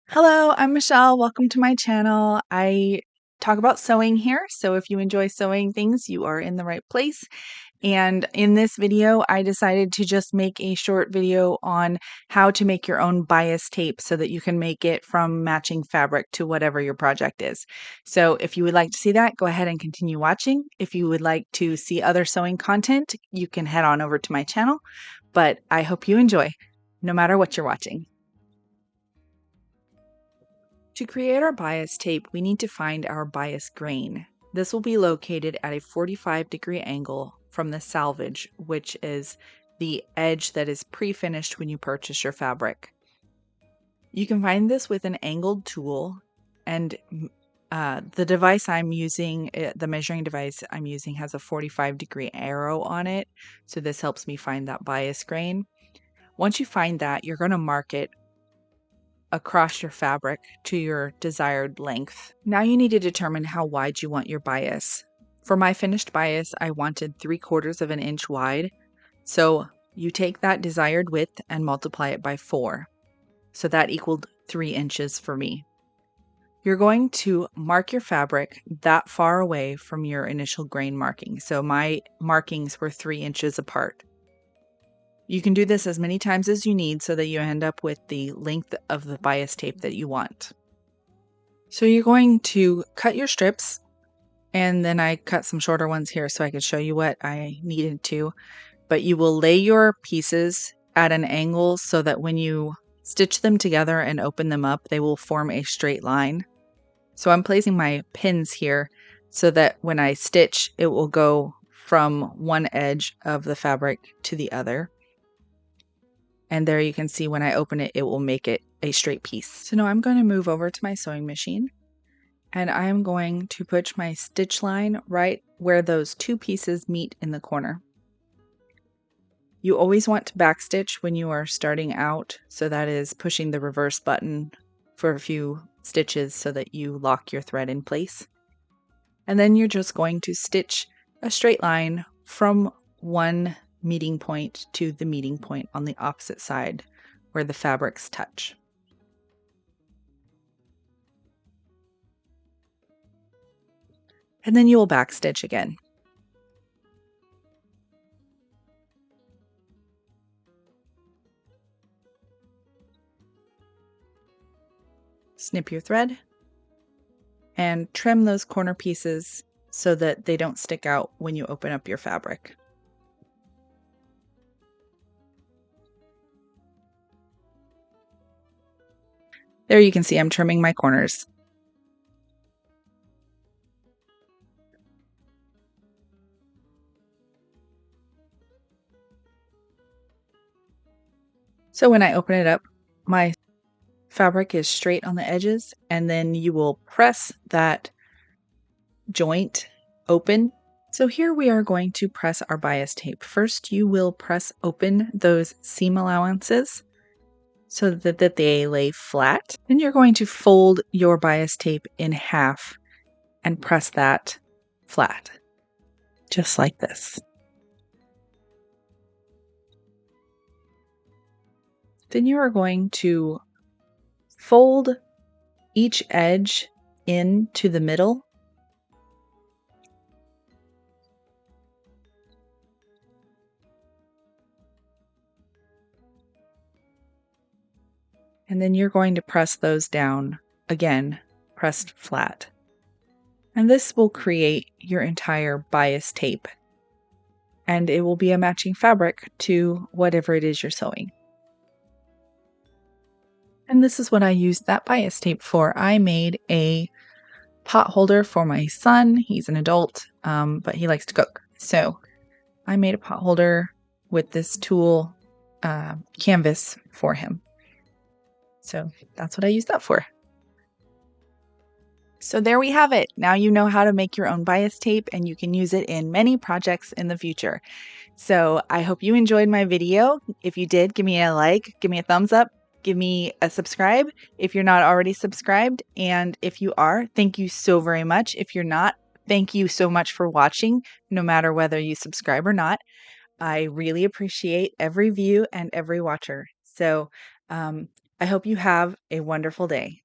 Hello, I'm Michelle. Welcome to my channel. I talk about sewing here, so if you enjoy sewing things, you are in the right place. And in this video, I decided to just make a short video on how to make your own bias tape so that you can make it from matching fabric to whatever your project is. So if you would like to see that, go ahead and continue watching. If you would like to see other sewing content, you can head on over to my channel. But I hope you enjoy, no matter what you're watching. To create our bias tape, we need to find our bias grain. This will be located at a 45-degree angle from the selvage, which is the edge that is pre-finished when you purchase your fabric. You can find this with an angled tool, and the device I'm using, the measuring device I'm using, has a 45-degree arrow on it, so this helps me find that bias grain. Once you find that, you're going to mark it across your fabric to your desired length. Now you need to determine how wide you want your bias. For my finished bias, I wanted 3/4 of an inch wide. So you take that desired width and multiply it by 4. So that equaled 3 inches for me. You're going to mark your fabric that far away from your initial grain marking. So my markings were 3 inches apart. You can do this as many times as you need so that you end up with the length of the bias tape that you want. So you're going to cut your strips, and then I cut some shorter ones here so I could show you what I needed to. But you will lay your pieces at an angle so that when you stitch them together and open them up, they will form a straight line. So I'm placing my pins here so that when I stitch, it will go from one edge of the fabric to the other. And there you can see when I open it, it will make it a straight piece. So now I'm going to move over to my sewing machine, and I'm going to put my stitch line right where those two pieces meet in the corner. You always want to backstitch when you are starting out, so that is pushing the reverse button for a few stitches so that you lock your thread in place. And then you're just going to stitch a straight line from one meeting point to the meeting point on the opposite side where the fabrics touch. And then you will backstitch again. Snip your thread and trim those corner pieces so that they don't stick out when you open up your fabric. There you can see I'm trimming my corners. So when I open it up, my fabric is straight on the edges, and then you will press that joint open. So here we are going to press our bias tape. First, you will press open those seam allowances so that they lay flat. Then you're going to fold your bias tape in half and press that flat, just like this. Then you are going to fold each edge into the middle. And then you're going to press those down, again, pressed flat. And this will create your entire bias tape. And it will be a matching fabric to whatever it is you're sewing. And this is what I used that bias tape for. I made a pot holder for my son. He's an adult, but he likes to cook. So I made a pot holder with this tool, canvas, for him. So that's what I used that for. So there we have it. Now you know how to make your own bias tape, and you can use it in many projects in the future. So I hope you enjoyed my video. If you did, give me a like, give me a thumbs up, give me a subscribe if you're not already subscribed. And if you are, thank you so very much. If you're not, thank you so much for watching, no matter whether you subscribe or not. I really appreciate every view and every watcher. So I hope you have a wonderful day.